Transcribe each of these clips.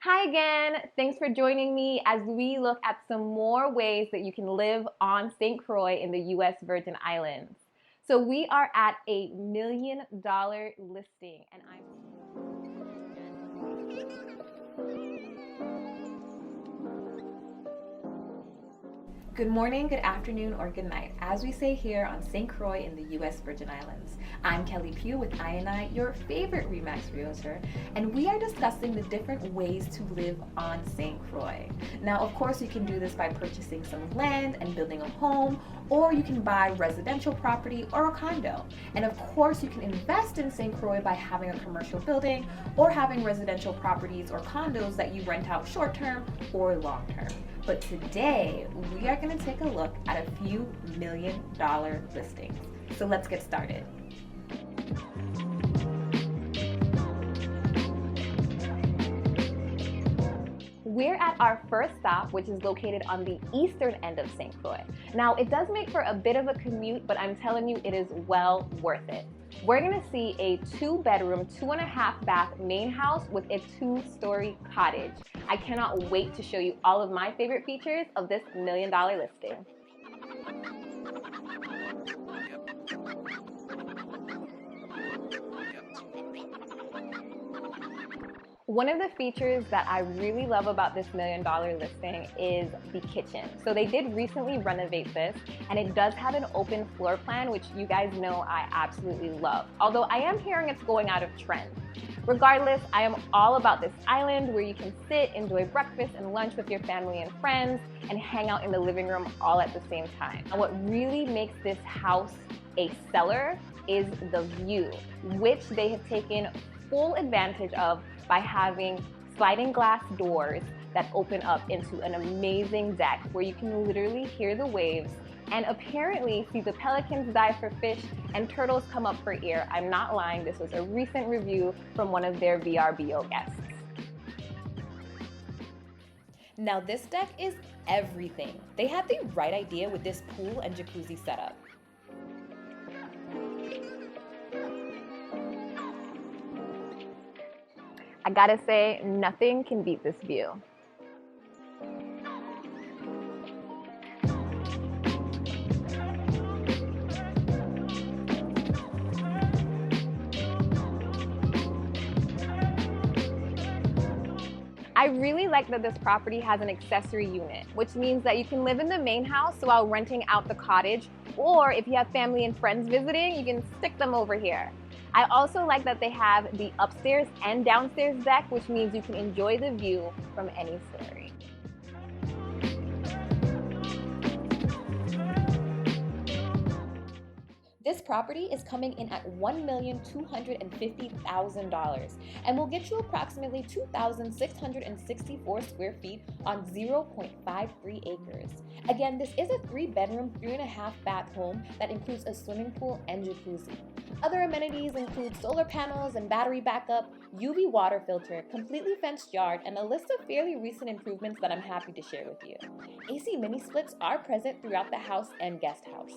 Hi again. Thanks for joining me as we look at some more ways that you can live on St. Croix in the US Virgin Islands. So we are at $1 million listing and I'm Good morning, good afternoon, or good night, as we say here on St. Croix in the US Virgin Islands. I'm Kelly Pugh with Ay&Ay, your favorite RE/MAX realtor, and we are discussing the different ways to live on St. Croix. Now, of course, you can do this by purchasing some land and building a home, or you can buy residential property or a condo. And of course, you can invest in St. Croix by having a commercial building or having residential properties or condos that you rent out short-term or long-term. But today, we are going to take a look at a few $1 million listings. So let's get started. We're at our first stop, which is located on the eastern end of St. Croix. Now, it does make for a bit of a commute, but I'm telling you, it is well worth it. We're gonna see a 2-bedroom, 2.5-bath main house with a 2-story cottage. I cannot wait to show you all of my favorite features of this $1 million listing. One of the features that I really love about this $1 million listing is the kitchen. So they did recently renovate this, and it does have an open floor plan, which you guys know I absolutely love. Although I am hearing it's going out of trend. Regardless, I am all about this island where you can sit, enjoy breakfast and lunch with your family and friends, and hang out in the living room all at the same time. And what really makes this house a seller is the view, which they have taken full advantage of by having sliding glass doors that open up into an amazing deck where you can literally hear the waves and apparently see the pelicans dive for fish and turtles come up for air. I'm not lying, this was a recent review from one of their VRBO guests. Now this deck is everything. They had the right idea with this pool and jacuzzi setup. I gotta say, nothing can beat this view. I really like that this property has an accessory unit, which means that you can live in the main house while renting out the cottage, or if you have family and friends visiting, you can stick them over here. I also like that they have the upstairs and downstairs deck, which means you can enjoy the view from any story. This property is coming in at $1,250,000 and will get you approximately 2,664 square feet on 0.53 acres. Again, this is a 3-bedroom, 3.5-bath home that includes a swimming pool and jacuzzi. Other amenities include solar panels and battery backup, UV water filter, completely fenced yard, and a list of fairly recent improvements that I'm happy to share with you. AC mini splits are present throughout the house and guest house.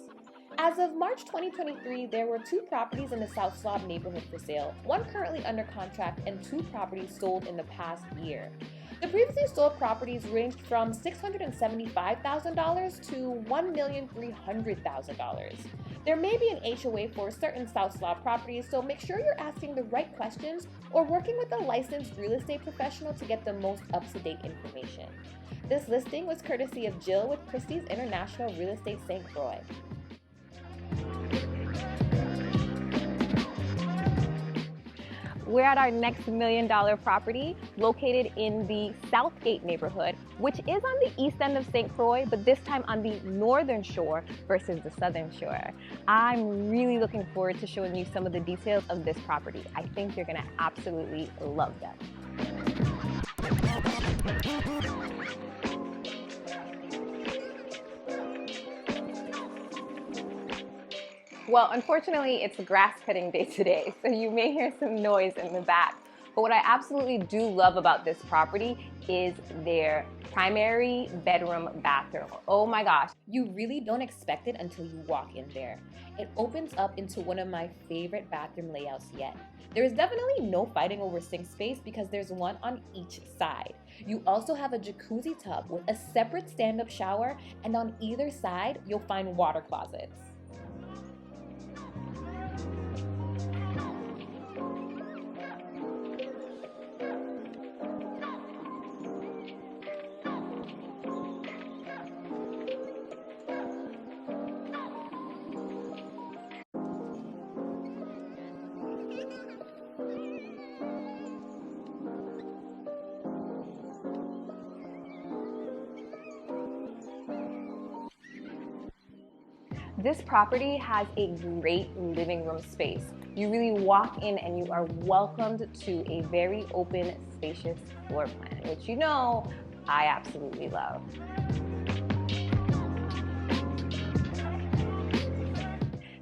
As of March 2023, there were 2 properties in the South Slob neighborhood for sale, 1 currently under contract, and 2 properties sold in the past year. The previously sold properties ranged from $675,000 to $1,300,000. There may be an HOA for certain South Slob properties, so make sure you're asking the right questions or working with a licensed real estate professional to get the most up-to-date information. This listing was courtesy of Jill with Christie's International Real Estate St. Croix. We're at our next $1 million property located in the Southgate neighborhood, which is on the east end of St. Croix, but this time on the northern shore versus the southern shore. I'm really looking forward to showing you some of the details of this property. I think you're gonna absolutely love them. Well, unfortunately, it's grass cutting day today, so you may hear some noise in the back. But what I absolutely do love about this property is their primary bedroom bathroom. Oh my gosh. You really don't expect it until you walk in there. It opens up into one of my favorite bathroom layouts yet. There is definitely no fighting over sink space because there's one on each side. You also have a jacuzzi tub with a separate stand-up shower, and on either side, you'll find water closets. This property has a great living room space. You really walk in and you are welcomed to a very open, spacious floor plan, which you know I absolutely love.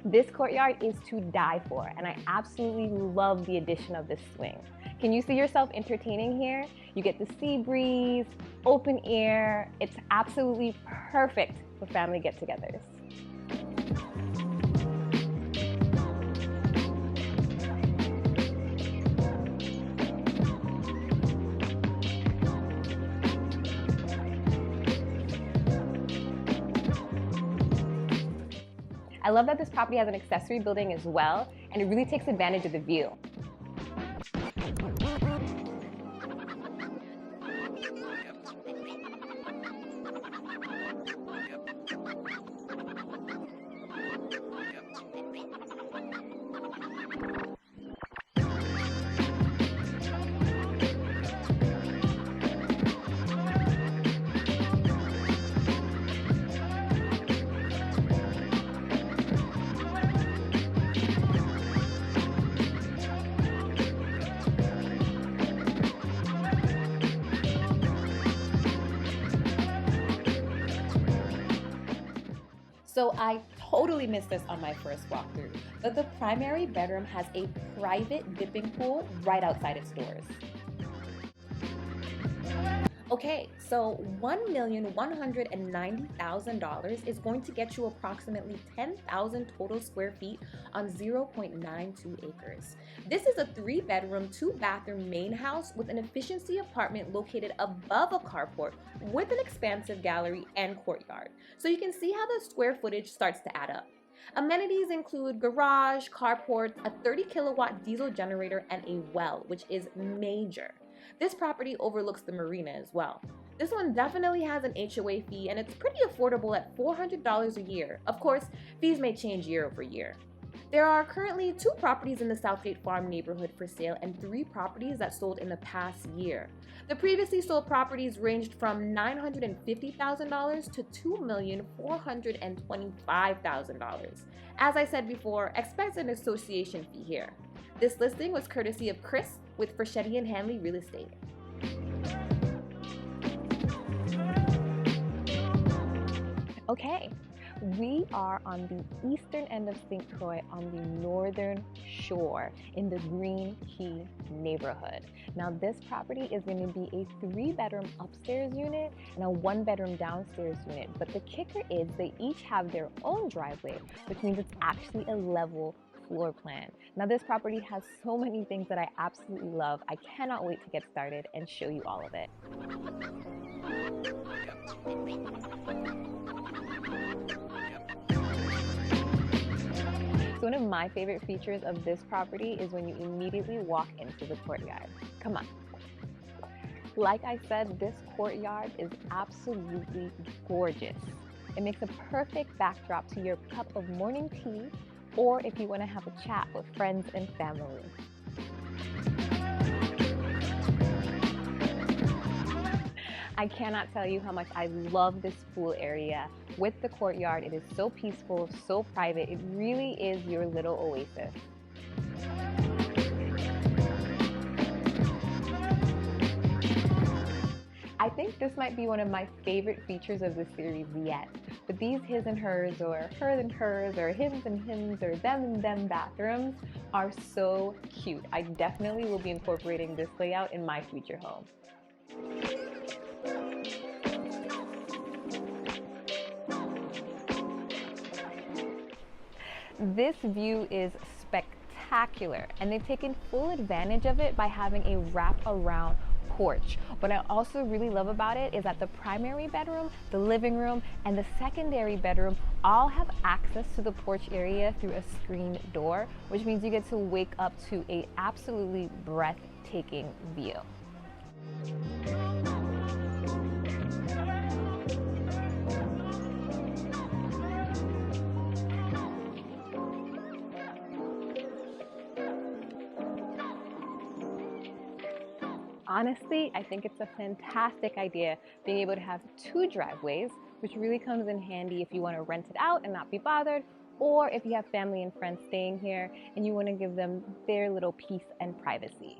This courtyard is to die for, and I absolutely love the addition of this swing. Can you see yourself entertaining here? You get the sea breeze, open air. It's absolutely perfect for family get-togethers. I love that this property has an accessory building as well, and it really takes advantage of the view. So I totally missed this on my first walkthrough, but the primary bedroom has a private dipping pool right outside its doors. Okay, so $1,190,000 is going to get you approximately 10,000 total square feet on 0.92 acres. This is a 3-bedroom, 2-bathroom main house with an efficiency apartment located above a carport with an expansive gallery and courtyard. So you can see how the square footage starts to add up. Amenities include garage, carports, a 30-kilowatt diesel generator, and a well, which is major. This property overlooks the marina as well. This one definitely has an HOA fee, and it's pretty affordable at $400 a year. Of course, fees may change year over year. There are currently 2 properties in the Southgate Farm neighborhood for sale and 3 properties that sold in the past year. The previously sold properties ranged from $950,000 to $2,425,000. As I said before, expect an association fee here. This listing was courtesy of Chris with Freschetti & Hanley Real Estate. Okay, we are on the eastern end of St. Croix on the northern shore in the Green Key neighborhood. Now this property is going to be a 3-bedroom upstairs unit and a 1-bedroom downstairs unit, but the kicker is they each have their own driveway, which means it's actually a level floor plan. Now this property has so many things that I absolutely love. I cannot wait to get started and show you all of it. So one of my favorite features of this property is when you immediately walk into the courtyard. Come on. Like I said, this courtyard is absolutely gorgeous. It makes a perfect backdrop to your cup of morning tea, or if you want to have a chat with friends and family. I cannot tell you how much I love this pool area with the courtyard. It is so peaceful, so private. It really is your little oasis. I think this might be one of my favorite features of the series yet. But these his and hers, or her and hers, or hims and hims, or them and them bathrooms are so cute. I definitely will be incorporating this layout in my future home. This view is spectacular, and they've taken full advantage of it by having a wrap-around porch. What I also really love about it is that the primary bedroom, the living room, and the secondary bedroom all have access to the porch area through a screened door, which means you get to wake up to an absolutely breathtaking view. Honestly, I think it's a fantastic idea being able to have 2 driveways, which really comes in handy if you want to rent it out and not be bothered, or if you have family and friends staying here and you want to give them their little peace and privacy.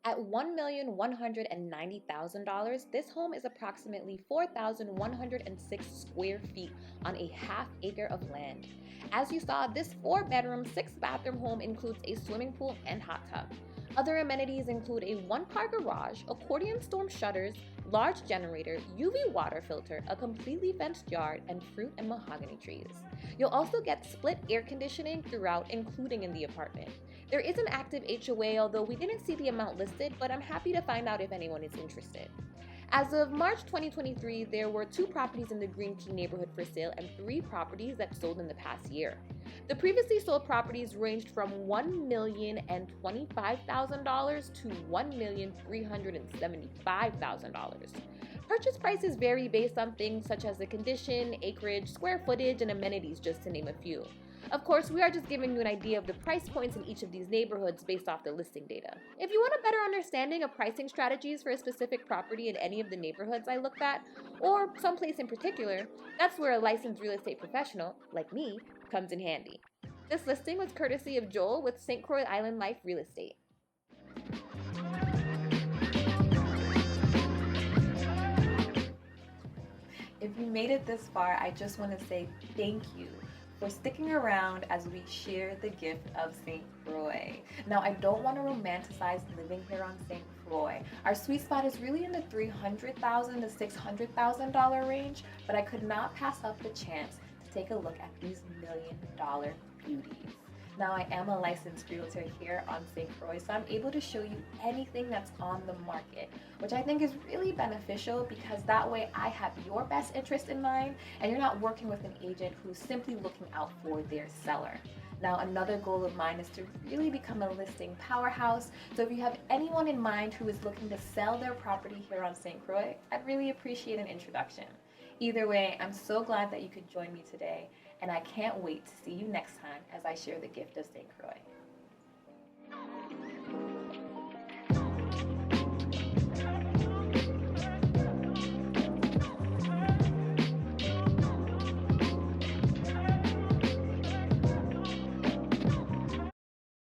At $1,190,000, this home is approximately 4,106 square feet on a half-acre of land. As you saw, this 4-bedroom, 6-bathroom home includes a swimming pool and hot tub. Other amenities include a 1-car garage, accordion storm shutters, large generator, UV water filter, a completely fenced yard, and fruit and mahogany trees. You'll also get split air conditioning throughout, including in the apartment. There is an active HOA, although we didn't see the amount listed, but I'm happy to find out if anyone is interested. As of March 2023, there were 2 properties in the Green Key neighborhood for sale and 3 properties that sold in the past year. The previously sold properties ranged from $1,025,000 to $1,375,000. Purchase prices vary based on things such as the condition, acreage, square footage, and amenities, just to name a few. Of course, we are just giving you an idea of the price points in each of these neighborhoods based off the listing data. If you want a better understanding of pricing strategies for a specific property in any of the neighborhoods I looked at, or someplace in particular, that's where a licensed real estate professional, like me, comes in handy. This listing was courtesy of Joel with St. Croix Island Life Real Estate. If you made it this far, I just want to say thank you for sticking around as we share the gift of St. Croix. Now, I don't want to romanticize living here on St. Croix. Our sweet spot is really in the $300,000 to $600,000 range, but I could not pass up the chance to take a look at these $1 million beauties. Now, I am a licensed realtor here on St. Croix, so I'm able to show you anything that's on the market, which I think is really beneficial because that way I have your best interest in mind and you're not working with an agent who's simply looking out for their seller. Now, another goal of mine is to really become a listing powerhouse, so if you have anyone in mind who is looking to sell their property here on St. Croix, I'd really appreciate an introduction. Either way, I'm so glad that you could join me today, and I can't wait to see you next time as I share the gift of St. Croix.